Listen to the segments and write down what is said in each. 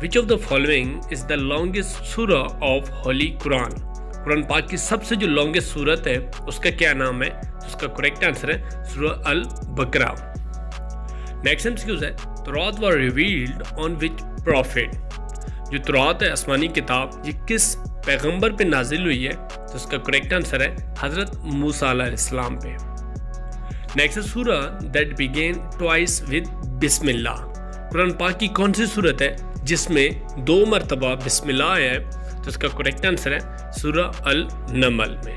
Which of the following is the longest surah of Holy Quran? قرآن پاک کی سب سے جو لانگسٹ سورت ہے اس کا کیا نام ہے؟ اس کا کریکٹ آنسر ہے سورہ البقرہ. نیکسٹ ایمسیکیوز ہے تورات was revealed on which prophet؟ جو تورات ہے آسمانی کتاب یہ کس پیغمبر پہ نازل ہوئی ہے؟ تو اس کا کریکٹ آنسر ہے حضرت موسیٰ علیہ السلام پہ. نیکسٹ سورہ that began twice with بسم اللہ. قرآن پاک کی کون سی سورت ہے جس میں 2 مرتبہ بسم اللہ آیا ہے؟ تو اس کا کریکٹ آنسر ہے سورہ النمل میں.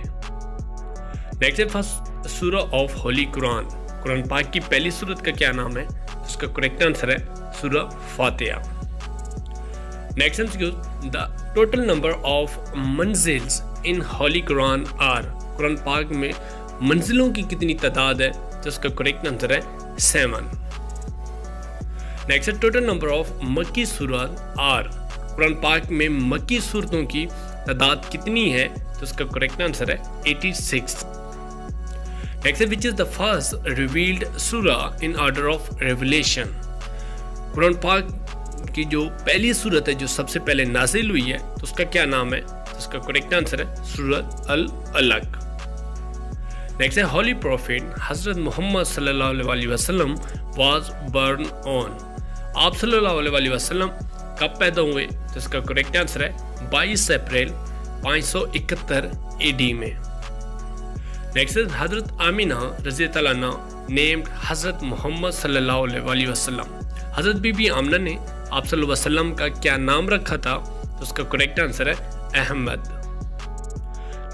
نیکسٹ فرسٹ سورہ آف ہولی قرآن. قرآن پاک کی پہلی سورت کا کیا نام ہے؟ اس کا کریکٹ آنسر ہے سورہ فاتحہ. Next the total number of منزلز ان ہولی قرآن آر. قرآن پاک میں منزلوں کی کتنی تعداد ہے؟ تو اس کا کریکٹ آنسر ہے 7. نیکسٹ ٹوٹل نمبر آف مکی سورات آر. قرآن پاک میں مکی صورتوں کی تعداد کتنی ہے؟ تو اس کا کریکٹ آنسر ہے 86. Next which is the first revealed سورہ ان آرڈر آف ریولیشن. قرآن پاک کی جو پہلی سورت ہے جو سب سے پہلے نازل ہوئی ہے تو اس کا کیا نام ہے؟ تو اس کا کریکٹ آنسر ہے سورۃ العلق. نیکسٹ ہے ہولی پروفیٹ حضرت محمد صلی اللہ علیہ وسلم واز برن آن. آپ صلی اللہ علیہ وسلم کب پیدا ہوئے؟ تو اس کا کریکٹ آنسر ہے 22 اپریل 571 AD میں. نیکسٹ حضرت آمینہ رضی اللہ عنہ نیمڈ حضرت محمد صلی اللہ علیہ وسلم. حضرت بی بی آمنہ نے آپ صلی اللہ علیہ وسلم کا کیا نام رکھا تھا؟ تو اس کا کریکٹ آنسر ہے احمد.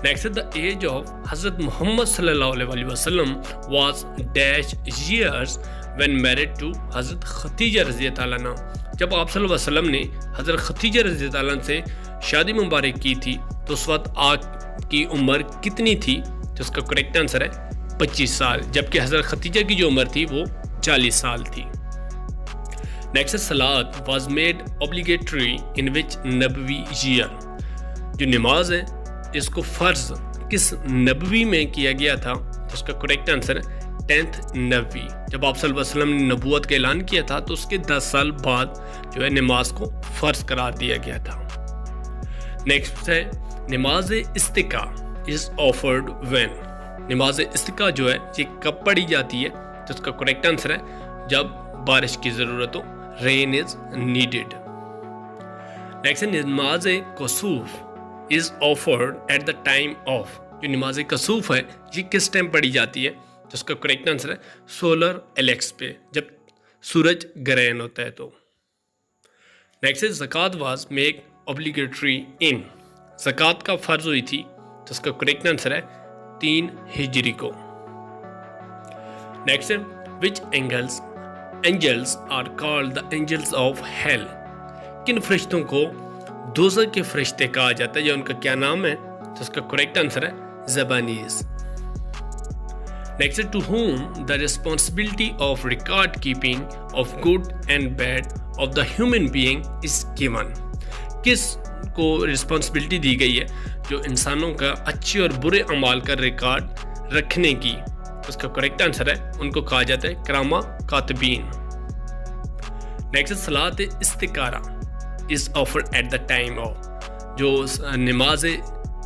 نیکسٹ دا ایج آف حضرت محمد صلی اللہ علیہ وسلم was dash years when married to حضرت خدیجہ رضی اللہ عنہ. جب آپ صلی اللہ علیہ وسلم نے حضرت خدیجہ رضی اللہ عنہ سے شادی مبارک کی تھی تو اس وقت آپ کی عمر کتنی تھی؟ تو اس کا کریکٹ آنسر ہے 25 سال، جبکہ حضرت خدیجہ کی جو عمر تھی وہ 40 سال تھی. نیکسٹ صلاۃ was made obligatory in which نبوی ایئر. جو نماز ہے اس کو فرض کس نبوی میں کیا گیا تھا؟ تو اس کا کریکٹ آنسر ہے 10th نبوی. جب آپ صلی اللہ علیہ وسلم نے نبوت کا اعلان کیا تھا تو اس کے 10 سال بعد جو ہے نماز کو فرض قرار دیا گیا تھا. نیکسٹ ہے نماز استقاء is offered when. نماز استقاء جو ہے یہ کب پڑھی جاتی ہے؟ تو اس کا کریکٹ آنسر ہے جب بارش کی ضرورت ہو، rain is needed. نیکسٹ نماز کسوف is offered at the time of. جو نماز کسوف ہے یہ کس ٹائم پڑھی جاتی ہے؟ تو اس کا کریکٹ آنسر ہے سولر ایلیکس پہ، جب سورج گرہن ہوتا ہے تو. نیکسٹ زکوٰۃ واز میک obligatory in. زکوٰۃ کا فرض ہوئی تھی تو اس کا کریکٹ آنسر ہے 3 ہجری کو. Next which angels are called the angels of hell. کن فرشتوں کو دوزخ کے فرشتے کہا جاتا ہے یا ان کا کیا نام ہے؟ تو اس کا کریکٹ آنسر ہے زبانیز. Next to whom the responsibility of record keeping of good and bad of the human being is given. کس کو رسپانسبلٹی دی گئی ہے جو انسانوں کا اچھے اور برے اعمال کا ریکارڈ رکھنے کی؟ اس کا کریکٹ آنسر ہے ان کو کہا جاتا ہے کرامہ کاتبین. نیکسٹ صلاۃ استخارہ is offered at the time of. جو نماز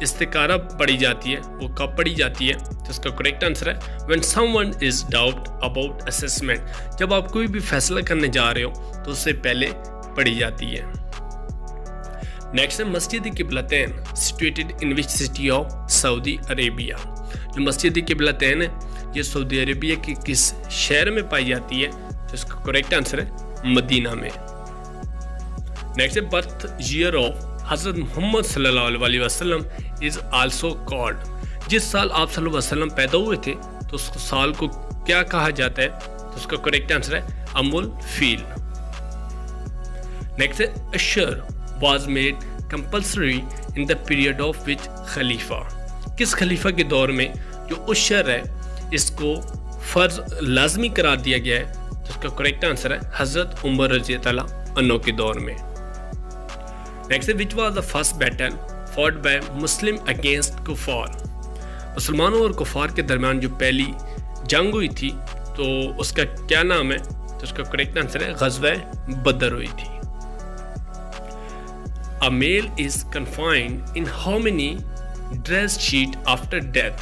استخارہ پڑھی جاتی ہے وہ کب پڑھی جاتی ہے؟ تو اس کا کریکٹ آنسر ہے when someone is doubt about assessment. جب آپ کوئی بھی فیصلہ کرنے جا رہے ہو تو اس سے پہلے پڑھی جاتی ہے. نیکسٹ ہے مسجد قبلتین situated in which city of سعودی عربیہ. جو مسجد قبلتین ہے یہ سعودی عربیہ کے کس شہر میں پائی جاتی ہے؟ تو اس کا کریکٹ آنسر ہے مدینہ میں. نیکسٹ برتھ ایئر آف حضرت محمد صلی اللہ علیہ وسلم از آلسو کالڈ. جس سال آپ صلی اللہ علیہ وسلم پیدا ہوئے تھے تو اس سال کو کیا کہا جاتا ہے؟ تو اس کا کریکٹ آنسر ہے ام الفیل. نیکسٹ اشر was made compulsory in the period of which خلیفہ. کس خلیفہ کے دور میں جو اشر ہے اس کو فرض لازمی قرار دیا گیا ہے؟ تو اس کا کریکٹ آنسر ہے حضرت عمر رضی اللہ عنہ کے دور میں. Next which was the first battle fought by Muslim against کفار. مسلمانوں اور کفار کے درمیان جو پہلی جنگ ہوئی تھی تو اس کا کیا نام ہے؟ تو اس کا کریکٹ آنسر ہے غزوہ بدر ہوئی تھی. A male is confined in how many dress sheet after death?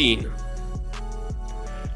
3.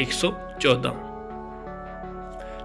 114.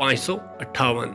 558.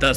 10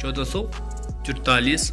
1444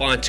5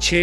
6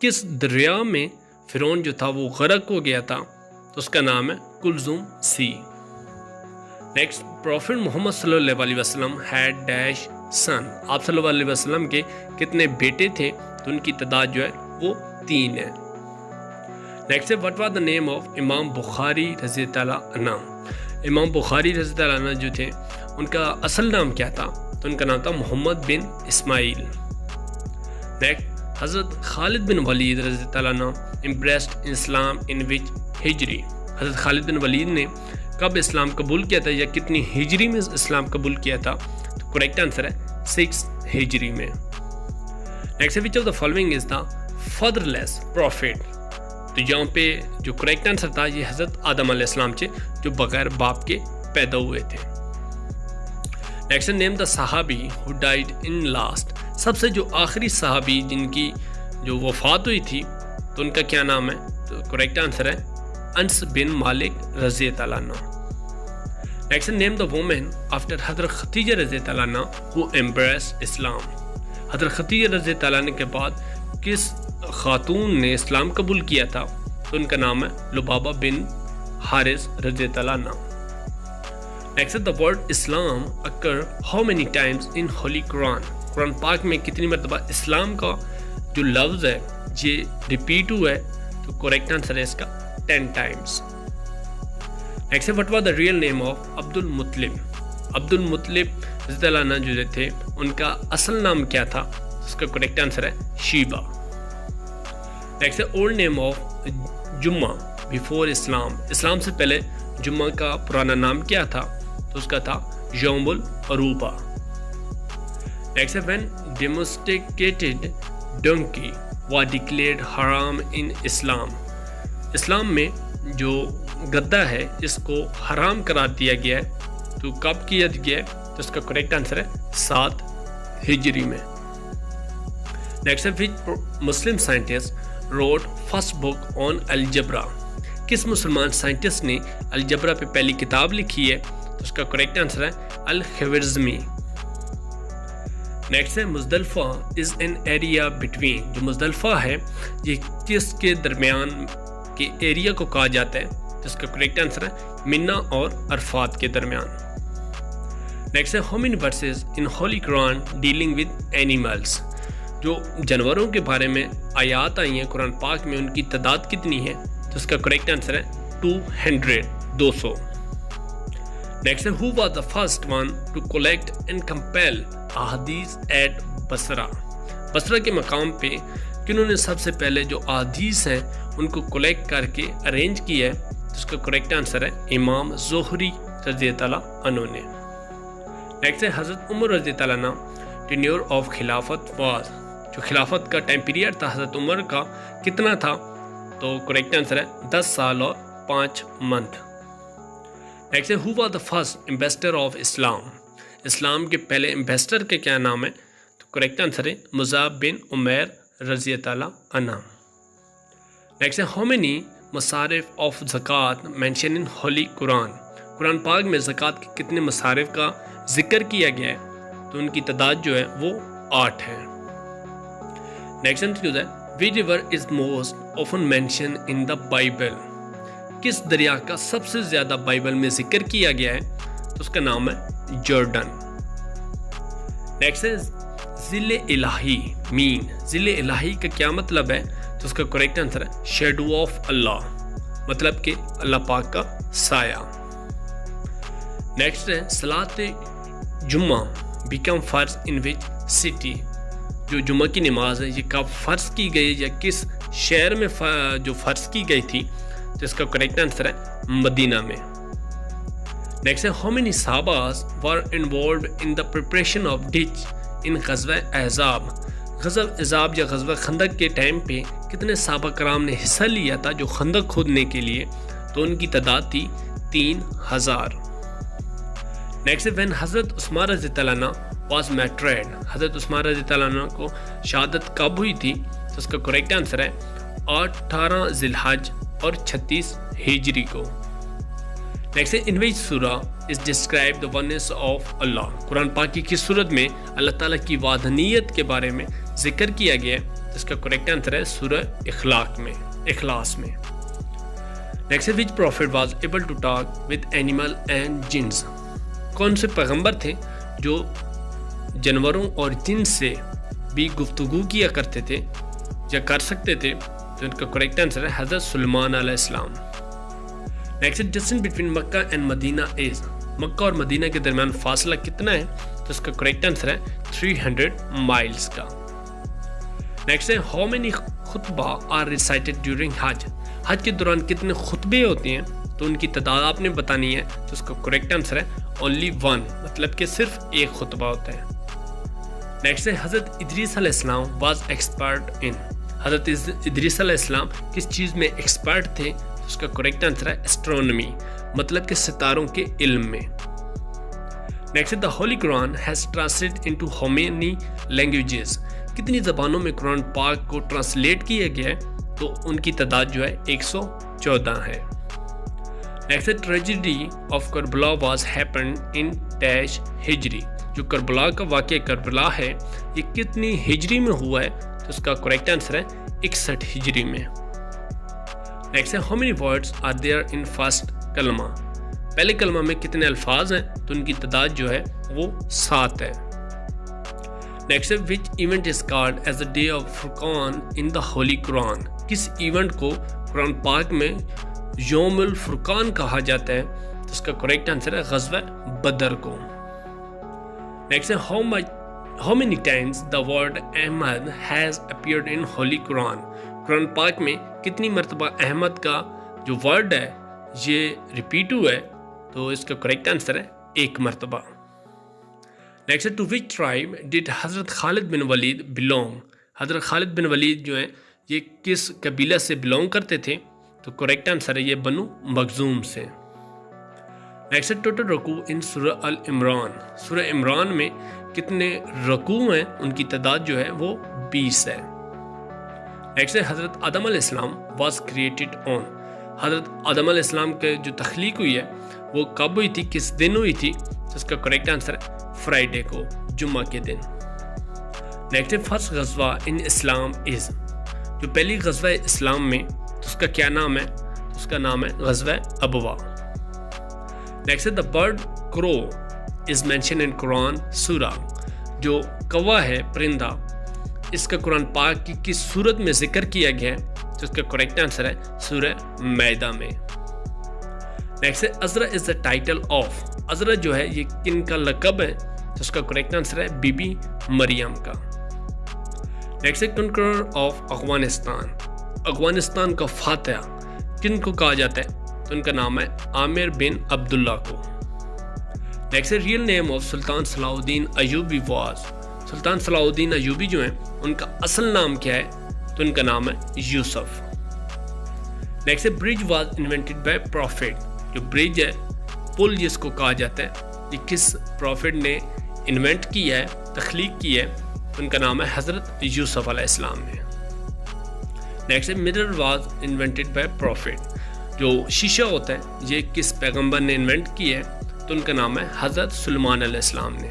کس دریا میں فرعون جو تھا وہ غرق ہو گیا تھا؟ تو اس کا نام ہے کلزم سی۔ نیکسٹ، پروفٹ محمد صلی اللہ علیہ وسلم ہیڈ ڈیش سن، آپ صلی اللہ علیہ وسلم کے کتنے بیٹے تھے؟ تو ان کی تعداد جو ہے وہ 3 ہے۔ نیکسٹ ہے what was the name of امام بخاری رضی اللہ عنہ، امام بخاری رضی اللہ عنہ جو تھے ان کا اصل نام کیا تھا؟ تو ان کا نام تھا محمد بن اسماعیل۔ نیکسٹ، حضرت خالد بن ولید رضی اللہ عنہ امپریسڈ اسلام ان وچ ہجری، حضرت خالد بن ولید نے کب اسلام قبول کیا تھا یا کتنی ہجری میں اسلام قبول کیا تھا؟ تو کریکٹ آنسر ہے 6 ہجری میں۔ Next, which of the following is the fatherless prophet, تو یہاں پہ جو کریکٹ آنسر تھا یہ حضرت آدم علیہ السلام سے جو بغیر باپ کے پیدا ہوئے تھے۔ نیکسٹ، نیم دا صحابی ہو ڈائیڈ ان لاسٹ، سب سے جو آخری صحابی جن کی جو وفات ہوئی تھی تو ان کا کیا نام ہے؟ تو کریکٹ آنسر ہے انس بن مالک رضی اللہ عنہ۔ Next, name the woman after حضرت خدیجہ رضی اللہ عنہ ہو ایمبریس اسلام، حضرت خدیجہ رضی اللہ عنہ کے بعد کس خاتون نے اسلام قبول کیا تھا؟ تو ان کا نام ہے لبابہ بن حارث رضی اللہ عنہ۔ Next, the word Islam occur how many times in holy Quran, قرآن پاک میں کتنی مرتبہ اسلام کا جو لفظ ہے یہ ریپیٹ ہوا ہے؟ تو کریکٹ آنسر ہے اس کا 10 Times. Next, what was the real name of عبد المطلب، عبد المطلب رضی اللہ عنہ جو تھے ان کا اصل نام کیا تھا؟ اس کا کریکٹ آنسر ہے شیبہ۔ نیکسٹ، اولڈ نیم آف جمعہ بیفور اسلام، اسلام سے پہلے جمعہ کا پرانا نام کیا تھا؟ تو اس کا تھا یوم العروبہ۔ Next, when domesticated donkey was declared حرام ان اسلام، اسلام میں جو گدھا ہے اس کو حرام قرار دیا گیا ہے تو کب کیا گیا ہے؟ تو اس کا کریکٹ آنسر ہے 7 ہجری میں۔ نیکسٹ، وچ مسلم سائنٹسٹ روٹ فرسٹ بک آن الجبرا، کس مسلمان سائنٹسٹ نے الجبرا پہ پہلی کتاب لکھی ہے؟ تو اس کا کریکٹ آنسر ہے الخوارزمی۔ نیکسٹ ہے مزدلفہ از این ایریا بٹوین، جو مزدلفہ ہے یہ کس کے درمیان کے ایریا کو کہا جاتا ہے؟ تو اس کا کریکٹ آنسر ہے منا اور عرفات کے درمیان۔ نیکسٹ ہے how many verses in holy قرآن ڈیلنگ ود اینیملس، جو جانوروں کے بارے میں آیات آئی ہیں قرآن پاک میں ان کی تعداد کتنی ہے؟ تو اس کا کریکٹ آنسر ہے 200۔ نیکسٹ ہے who was the first one to collect and compile احادیث ایٹ بصرہ، بصرہ کے مقام پہ کنہوں نے سب سے پہلے جو احادیث ہیں ان کو کولیکٹ کر کے ارینج کیا ہے؟ تو اس کا کریکٹ آنسر ہے امام زہری رضی اللہ عنہ نے۔ نیکسٹ ہے حضرت عمر رضی اللہ عنہ ٹینیور آف خلافت واز، جو خلافت کا ٹائم پیریڈ تھا حضرت عمر کا کتنا تھا؟ تو کریکٹ آنسر ہے 10 سال اور 5 منتھ۔ نیکسٹ ہے who was the first ambassador of Islam, اسلام کے پہلے ایمبیسڈر کے کیا نام ہے؟ تو کریکٹ آنسر ہے مصعب بن عمیر رضی اللہ عنہ۔ نیکسٹ ہے ہاؤ مینی مصارف آف زکوٰۃ مینشن ان ہولی قرآن، قرآن پاک میں زکوٰۃ کے کتنے مصارف کا ذکر کیا گیا ہے؟ تو ان کی تعداد جو ہے وہ 8 ہے۔ نیکسٹ ہے which river is most often mention in the Bible, کس دریا کا سب سے زیادہ بائبل میں ذکر کیا گیا ہے؟ تو اس کا نام ہے جارڈن۔ نیکسٹ ہے ذل الہی مین، ذل الہی کا کیا مطلب ہے؟ تو اس کا کریکٹ آنسر ہے شیڈو آف اللہ، مطلب کہ اللہ پاک کا سایہ۔ نیکسٹ ہے صلاۃ جمعہ بیکم فرض ان وچ سٹی، جو جمعہ کی نماز ہے یہ کب فرض کی گئی یا کس شہر میں جو فرض کی گئی تھی؟ تو اس کا کریکٹ آنسر ہے مدینہ میں۔ نیکسٹ ہے ہاؤ مینی صحاباز were involved in the preparation of ditch in غزوہ احزاب، غزوہ احزاب یا غزوہ خندق کے ٹائم پہ کتنے صحابہ کرام نے حصہ لیا تھا جو خندق کھودنے کے لیے؟ تو ان کی تعداد تھی 3000۔ نیکسٹ ہے وین حضرت عثمان رضی اللہ عنہ واز میٹریڈ، حضرت عثمان رضی اللہ عنہ کو شہادت کب ہوئی تھی؟ تو اس کا کریکٹ آنسر ہے 18 ذی الحج اور 36 ہجری کو۔ نیکسٹ ہے ان وچ سورہ is describe the ones of اللہ، قرآن پاک کی کس صورت میں اللہ تعالیٰ کی وحدانیت کے بارے میں ذکر کیا گیا ہے؟ اس کا کریکٹ آنسر ہے سورہ اخلاص میں. نیکسٹ ہے which prophet was able to talk with animal and جنس. کون سے پیغمبر تھے جو جانوروں اور جن سے بھی گفتگو کیا کرتے تھے یا کر سکتے تھے؟ تو ان کا کریکٹ آنسر ہے حضرت سلیمان علیہ السلام. Next distance between Mecca and Medina is. مکہ اور مدینہ کے درمیان فاصلہ کتنا ہے؟ تو اس کا کریکٹ آنسر ہے 300 مائلز کا. نیکسٹ ہے ہاؤ مینی خطبہ آر ریسائٹڈ ڈیورنگ حج. حج کے دوران کتنے خطبے ہوتے ہیں؟ تو ان کی تعداد آپ نے بتانی ہے. تو اس کا کریکٹ آنسر ہے اونلی 1، مطلب کہ صرف ایک خطبہ ہوتا ہے. نیکسٹ ہے حضرت ادریس علیہ السلام واز ایکسپرٹ ان. حضرت ادریس علیہ السلام کس چیز میں ایکسپرٹ تھے؟ اس کا کریکٹ آنسر ہے ایسٹرونومی، مطلب کہ ستاروں کے علم میں. نیکسٹ دا ہولی قرآن has translate into how many languages. کتنی زبانوں میں قرآن پاک کو ٹرانسلیٹ کیا گیا ہے؟ تو ان کی تعداد جو ہے 114 ہے. Next tragedy of Karbala was happened in dash ہجری. جو کربلا کا واقعہ کربلا ہے یہ کتنی ہجری میں ہوا ہے؟ تو اس کا کریکٹ آنسر ہے 61 ہجری میں. نیکسٹ ہے how many words are there in first کلمہ. پہلے کلمہ میں کتنے الفاظ ہیں؟ تو ان کی تعداد جو ہے وہ 7 ہے. نیکسٹ ہے which event is called as the day of فرقان ان دا ہولی قرآن. کس ایونٹ کو قرآن پاک میں یوم الفرقان کہا جاتا ہے؟ تو اس کا کریکٹ آنسر ہے غزوہ بدر کو. نیکسٹ ہے how many times the word احمد has appeared in holy Quran. قرآن پاک میں کتنی مرتبہ احمد کا جو ورڈ ہے یہ ریپیٹ ہوا ہے؟ تو اس کا کریکٹ آنسر ہے 1 مرتبہ. Next to which tribe did حضرت خالد بن ولید بلونگ. حضرت خالد بن ولید جو ہیں یہ کس قبیلہ سے بلونگ کرتے تھے؟ تو کریکٹ آنسر ہے یہ بنو مخزوم سے. نیکسٹ ٹوٹل رکوع ان سورہ العمران. سورہ عمران میں کتنے رکوع ہیں؟ ان کی تعداد جو ہے وہ 20 ہے. نیکسٹ ہے حضرت آدم علیہ السلام واز کریٹڈ آن. حضرت آدم علیہ السلام کے جو تخلیق ہوئی ہے وہ کب ہوئی تھی، کس دن ہوئی تھی؟ تو اس کا کریکٹ آنسر ہے فرائیڈے کو، جمعہ کے دن. نیکسٹ ہے فرسٹ غزوہ ان اسلام از. جو پہلی غزوہ اسلام میں تو اس کا کیا نام ہے؟ تو اس کا نام ہے غزوہ ابوا. نیکسٹ ہے دا برڈ کرو از مینشن ان قرآن سورہ. جو کوا ہے پرندہ اس کا قرآن پاک کی کس صورت میں ذکر کیا گیا ہے؟ تو اس کا کریکٹ آنسر ہے سورہ مائدہ میں. نیکسٹ ہے ازرا از دا ٹائٹل آف. ازرا جو ہے یہ کن کا لقب ہے؟ تو اس کا کریکٹ آنسر ہے بی بی مریم کا. نیکسٹ ہے کنکرر آف افغانستان. افغانستان کا فاتح کن کو کہا جاتا ہے؟ تو ان کا نام ہے عامر بن عبداللہ کو. نیکسٹ ہے ریئل نیم آف سلطان صلاح الدین ایوبی واز. سلطان صلاح الدین ایوبی جو ہیں ان کا اصل نام کیا ہے؟ تو ان کا نام ہے یوسف. نیکسٹ ہے برج واز انوینٹڈ بائی پروفٹ. جو برج ہے پل جس کو کہا جاتا ہے یہ کس پروفٹ نے انوینٹ کیا ہے، تخلیق کی ہے؟ ان کا نام ہے حضرت یوسف علیہ السلام نے. نیکسٹ ہے mirror was invented by prophet. جو شیشہ ہوتا ہے یہ کس پیغمبر نے انوینٹ کیا ہے؟ تو ان کا نام ہے حضرت سلیمان علیہ السلام نے.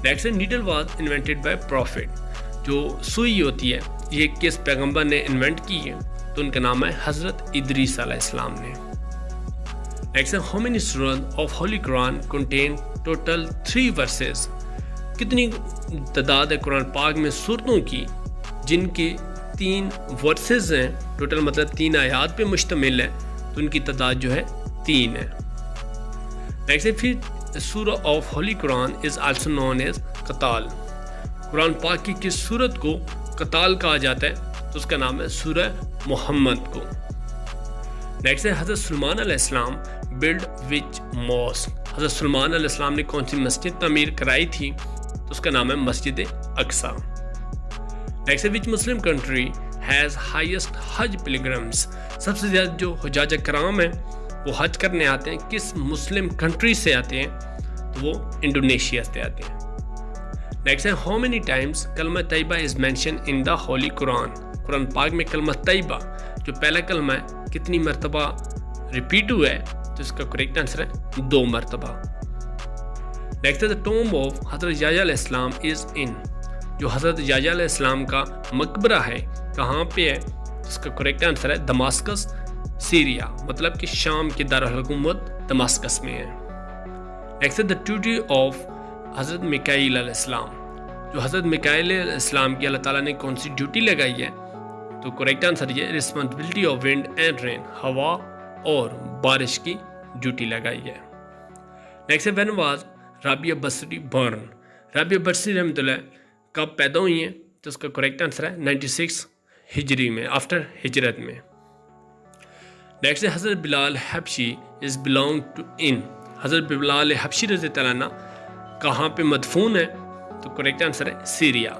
نیکسٹ ہے needle was invented by prophet. جو سوئی ہوتی ہے یہ کس پیغمبر نے انوینٹ کی ہے؟ تو ان کا نام ہے حضرت ادریس علیہ السلام نے. نیکسٹ ہے ہاؤ مینی سورۃ آف ہولی قرآن کنٹین ٹوٹل 3 ورسز. کتنی تعداد ہے قرآن پاک میں صورتوں کی جن کے 3 ورسز ہیں؟ ٹوٹل مطلب 3 آیات پہ مشتمل ہے. تو ان کی تعداد جو ہے 3 ہے. نیکسٹ ہے پھر سورہ آف ہولی قرآن از آلسو نون ایز قتال. قرآن پاک کی کس سورت کو قتال کہا جاتا ہے؟ تو اس کا نام ہے سورہ محمد کو. نیکسٹ ہے حضرت سلیمان علیہ السلام بلڈ وچ ماسک. حضرت سلیمان علیہ السلام نے کون سی مسجد تعمیر کرائی تھی؟ تو اس کا نام ہے مسجد اقصی. نیکسٹ ہے وچ مسلم کنٹری ہیز ہائیسٹ حج پلگرمز. سب سے زیادہ جو حجاج کرام ہیں وہ حج کرنے آتے ہیں کس مسلم کنٹری سے آتے ہیں؟ تو وہ انڈونیشیا سے آتے ہیں. نیکسٹ ہے ہاؤ مینی ٹائمز کلمہ طیبہ is mention in the holy Quran. قرآن پاک میں کلمہ طیبہ جو پہلا کلمہ ہے کتنی مرتبہ ریپیٹ ہوا ہے؟ تو اس کا کریکٹ آنسر ہے 2 مرتبہ. نیکسٹ ہے دا ٹوم آف حضرت یحییٰ علیہ السلام از ان. جو حضرت یحییٰ علیہ السلام کا مقبرہ ہے کہاں پہ ہے؟ اس کا کریکٹ آنسر ہے دماسکس سیریا، مطلب کہ شام کے دارالحکومت دماسکس میں ہے۔ نیکسٹ دا ڈیوٹی آف حضرت میکائیل علیہ السلام، جو حضرت میکائیل علیہ السلام کی اللہ تعالیٰ نے کون سی ڈیوٹی لگائی ہے؟ تو کریکٹ آنسر یہ responsibility of wind and rain, ہوا اور بارش کی ڈیوٹی لگائی ہے۔ نیکسٹ وین واز رابعہ بصری بورن، رابعہ بصری رحمۃ اللہ کب پیدا ہوئی ہیں؟ تو اس کا کریکٹ آنسر ہے 96 ہجری میں، آفٹر ہجرت میں۔ نیکسٹ حضرت بلال حبشی از بلانگ ٹو ان، حضرت بلال حبشی رضی اللہ عنہ کہاں پہ مدفون ہے؟ تو کریکٹ آنسر ہے سیریا،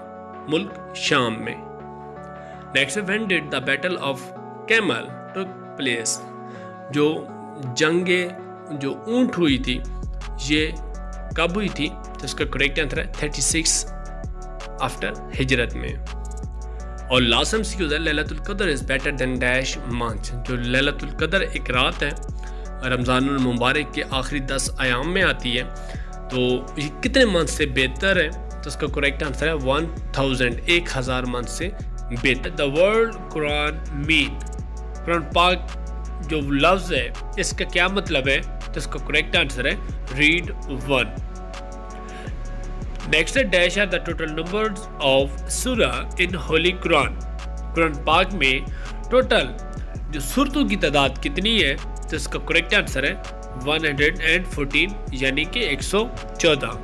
ملک شام میں۔ Next when did the battle of camel took place, جو جنگ جو اونٹ ہوئی تھی یہ کب ہوئی تھی؟ تو اس کا کریکٹ آنسر ہے 36 آفٹر ہجرت میں۔ اور لاسٹ MCQ ہے لیلۃ القدر is better than dash month, جو لیلۃ القدر ایک رات ہے رمضان المبارک کے آخری 10 ایام میں آتی ہے، تو یہ کتنے منتھ سے بہتر ہے؟ تو اس کا کریکٹ آنسر ہے 1000 منتھ سے بہتر۔ دا ورڈ قرآن مین، قرآن پاک جو لفظ ہے اس کا کیا مطلب ہے؟ تو اس کا کریکٹ آنسر ہے red one. Next dash are the total numbers of سورہ ان ہولی قرآن، قرآن پاک میں ٹوٹل جو سورتوں کی تعداد کتنی ہے؟ تو اس کا کریکٹ آنسر ہے 114 یعنی کہ 114۔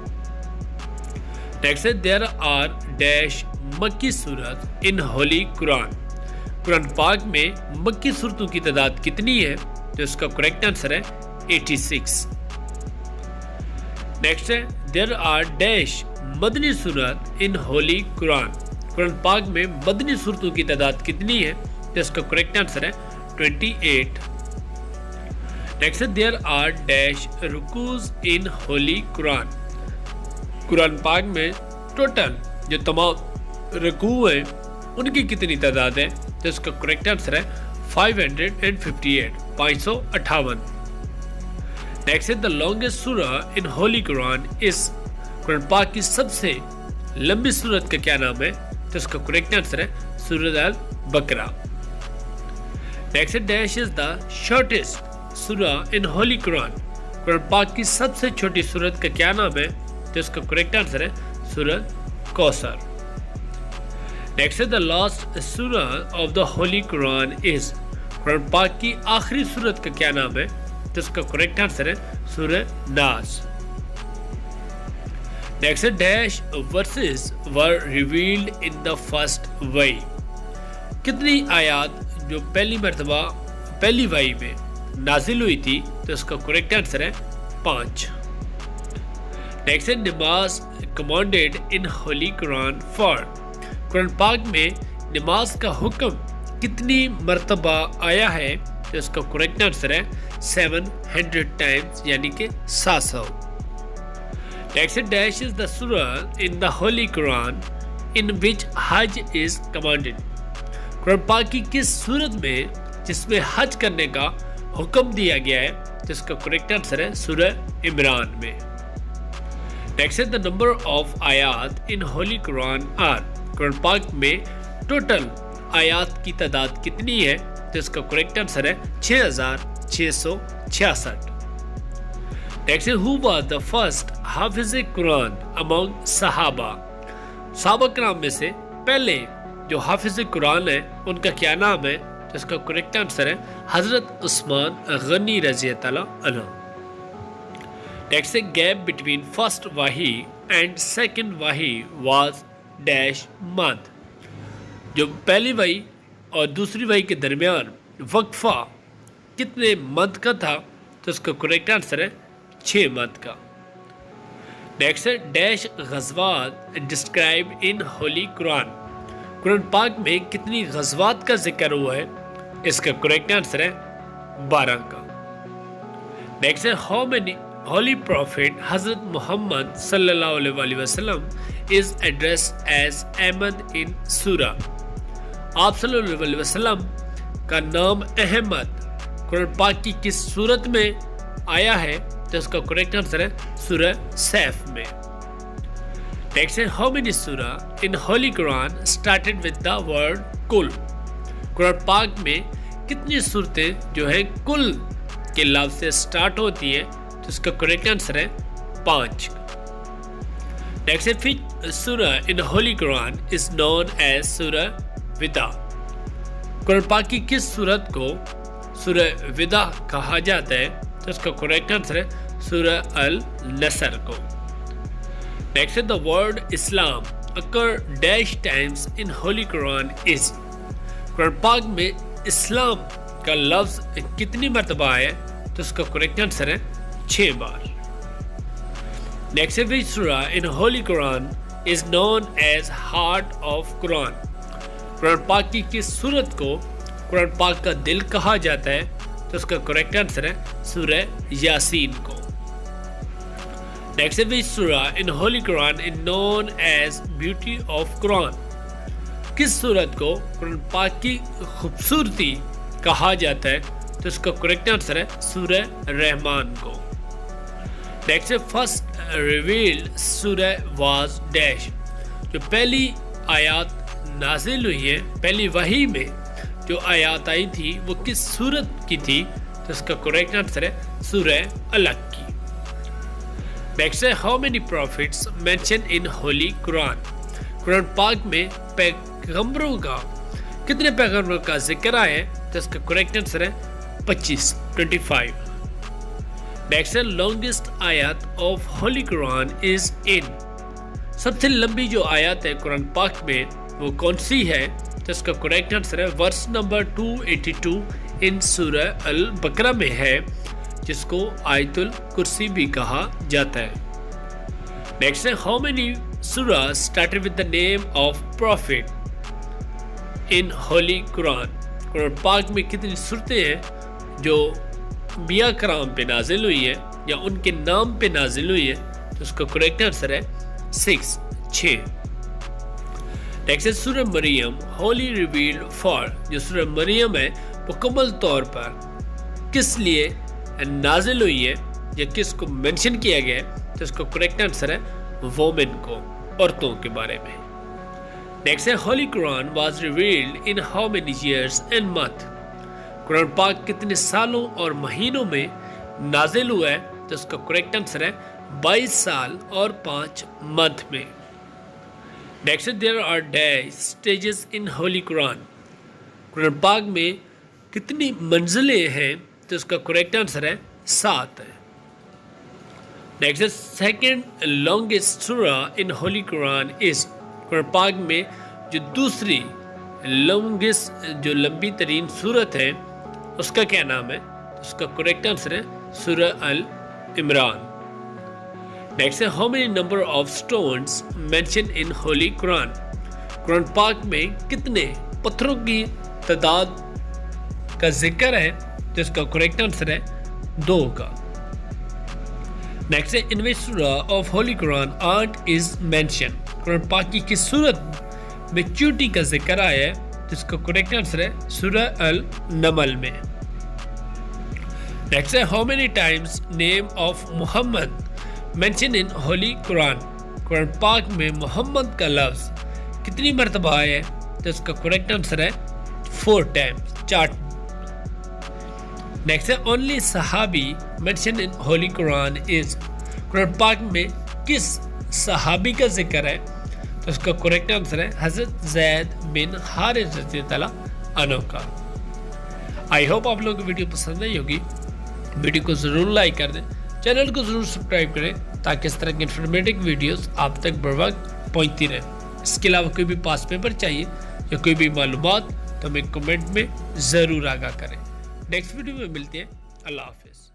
نیکسٹ دیر آر ڈیش مکی سورت ان ہولی قرآن، قرآن پاک میں مکی سورتوں کی تعداد کتنی ہے؟ تو اس کا کریکٹ آنسر ہے 86۔ نیکسٹ ہے دیر آر ڈیش مدنی سورت ان ہولی قرآن، قرآن پاک میں مدنی سورتوں کی تعداد کتنی ہے؟ تو اس کا کریکٹ آنسر ہے 28۔ Next there are dash رکوز in holy Quran, قرآن پاک میں ٹوٹل جو تمام رکوع ہیں ان کی کتنی تعداد ہے؟ تو اس کا کریکٹ آنسر ہے 558، 558۔ نیکسٹ دا لانگسٹ سورہ ان ہولی قرآن اس، قرآن پاک کی سب سے لمبی سورت کا کیا نام ہے؟ تو اس کا کریکٹ آنسر ہے سورۃ البقرہ۔ Next dash is the shortest سورہ ان ہولی قرآن، قرآن پاک کی سب سے چھوٹی سورت کا کیا نام ہے؟ تو اس کا کریکٹ آنسر ہے سورۃ کوثر۔ نیکسٹ دا لاسٹ سورہ آف دا ہولی قرآن از، قرآن پاک کی آخری سورت کا کیا نام ہے؟ تو اس کا کریکٹ آنسر ہے سورۃ ناس۔ Next dash verses were revealed in the first وحی، کتنی آیات جو پہلی مرتبہ پہلی وحی میں نازل ہوئی تھی؟ تو اس کا کریکٹ آنسر ہے 5۔ نیکسٹ نماز commanded in holy Quran for, قرآن پاک میں نماز کا حکم کتنی مرتبہ آیا ہے؟ تو اس کا کریکٹ آنسر ہے 700 ٹائمز یعنی کہ 700۔ نیکسٹ ڈیش از دا سورہ ان the holy Quran in which Hajj is commanded, قرآن پاک کی کس سورت میں جس میں حج کرنے کا حکم دیا گیا ہے؟ تو اس کا کریکٹ آنسر ہے سورہ عمران میں۔ نیکسٹ دا نمبر آف آیات ان ہولی قرآن آر، قرآن پاک میں ٹوٹل آیات کی تعداد کتنی ہے؟ تو اس کا کریکٹ آنسر ہے 6666۔ Next who was the first حافظ قرآن امانگ صحابہ، صحابہ کرام میں سے پہلے جو حافظ قرآن ہے ان کا کیا نام ہے؟ تو اس کا کریکٹ آنسر ہے حضرت عثمان غنی رضی اللہ عنہ۔ نیکسٹ گیپ بٹوین فرسٹ وحی اینڈ سیکنڈ وحی واز ڈیش منتھ، جو پہلی وحی اور دوسری وحی کے درمیان وقفہ کتنے منتھ کا تھا؟ تو اس کا کریکٹ آنسر ہے 6 منتھ کا۔ نیکسٹ ڈیش غزوات ڈسکرائب ان ہولی قرآن، قرآن پاک میں کتنی غزوات کا ذکر ہوا ہے؟ اس کا کریکٹ آنسر ہے 12 کا۔ Next how many holy prophet حضرت محمد صلی اللہ علیہ وسلم از ایڈریس ایز احمد ان سورہ، آپ صلی اللہ علیہ وسلم کا نام احمد قرآن پاک کی کس صورت میں آیا ہے؟ تو اس کا کریکٹ آنسر ہے سورہ سیف میں۔ Next is how many surah in Holy Quran started with the word kul? قرآن پاک میں کتنی صورتیں جو ہیں کل کے لفظ سے سٹارٹ ہوتی ہیں؟ تو اس کا کریکٹ آنسر ہے 5. Next is which surah in Holy Quran is known as Surah Wida? قرآن پاک کی کس سورت کو سورہ ودا کہا جاتا ہے؟ تو اس کا کریکٹ آنسر ہے سورہ النصر کو. Next is the word Islam occur dash times in Holy Quran is. قرآن پاک میں اسلام کا لفظ کتنی مرتبہ ہے؟ تو اس کا کریکٹ آنسر ہے 6 بار. Next is which surah in Holy Quran is known as Heart of Quran? قرآن پاک کی کس سورت کو قرآن پاک کا دل کہا جاتا ہے؟ تو اس کا کریکٹ آنسر ہے سورہ یاسین کو. Next is which surah in Holy Quran is known as Beauty of Quran? کس سورت کو قرآن پاک کی خوبصورتی کہا جاتا ہے؟ تو اس کا کریکٹ آنسر ہے سورہ رحمان کو. Next is first revealed surah was dash. جو پہلی آیات نازل ہوئی ہے، پہلی وحی میں جو آیات آئی تھی وہ کس سورت کی تھی؟ تو اس کا کریکٹ آنسر ہے سورہ الگ کی. Next ہے how many prophets mentioned in Holy Quran? قرآن پاک میں پیغمبروں کا کتنے پیغمبروں کا ذکر آیا ہے؟ تو اس کا کریکٹ آنسر ہے 25. Next ہے longest آیات of Holy Quran is in. سب سے لمبی جو آیات ہے قرآن پاک میں وہ کون سی ہے؟ تو اس کا کریکٹ آنسر ہے ورس نمبر 282 ان سورہ البقرہ میں ہے، جس کو آیت الکرسی بھی کہا جاتا ہے. نیکسٹ ہے how many surah started with the name of prophet in Holy Quran? قرآن پاک میں کتنی صورتیں ہیں جو انبیاء کرام پہ نازل ہوئی ہے یا ان کے نام پہ نازل ہوئی ہے؟ تو اس کا کریکٹ آنسر ہے 6. نیکسٹ ہے سورہ مریم ہولی ریویلڈ فار. جو سورہ مریم ہے مکمل طور پر کس لیے نازل ہوئی ہے یا کس کو منشن کیا گیا ہے؟ تو اس کا کریکٹ آنسر ہے وومن کو، عورتوں کے بارے میں. نیکسٹ ہے holy Quran was revealed in how many years and month. قرآن پاک کتنے سالوں اور مہینوں میں نازل ہوا ہے؟ تو اس کا کریکٹ آنسر ہے 22 سال اور 5 منتھ میں. Next there are stages in holy Quran. قرآن پاک میں کتنی منزلیں ہیں؟ تو اس کا کریکٹ آنسر ہے 7. نیکسٹ سیکنڈ لانگسٹ سورہ ان ہولی قرآن از. قرآن پاک میں جو دوسری لانگسٹ جو لمبی ترین سورت ہے اس کا کیا نام ہے؟ اس کا کریکٹ آنسر ہے سورہ العمران. نیکسٹ ہے how many number of stones mention in holy Quran. قرآن پاک میں کتنے پتھروں کی تعداد کا ذکر ہے؟ تو اس کا کریکٹ آنسر ہے 2 کا. نیکسٹ ہے ان وچ سورہ of holy Quran ant is mention. قرآن پاک کی کس سورت میں چیونٹی کا ذکر آیا ہے؟ تو اس کا کریکٹ آنسر ہے سورہ النمل میں. نیکسٹ ہے how many times name of محمد مینشن ان ہولی قرآن. قرآن پاک میں محمد کا لفظ کتنی مرتبہ آیا ہے؟ تو اس کا کریکٹ آنسر ہے 4 ٹائمز، 4. نیکسٹ ہے اونلی صحابی مینشن ان ہولی قرآن از. قرآن پاک میں کس صحابی کا ذکر ہے؟ تو اس کا کریکٹ آنسر ہے حضرت زید بن حارث رضی اللہ عنہ کا. آئی ہوپ آپ لوگوں کو ویڈیو پسند آئی ہوگی. ویڈیو کو ضرور لائک کر دیں، چینل کو ضرور سبسکرائب کریں تاکہ اس طرح کی انفارمیٹو ویڈیوز آپ تک بر وقت پہنچتی رہیں. اس کے علاوہ کوئی بھی پاس پیپر چاہیے یا کوئی بھی معلومات تو ہمیں کمنٹ میں ضرور آگاہ کریں. نیکسٹ ویڈیو میں ملتے ہیں. اللہ حافظ.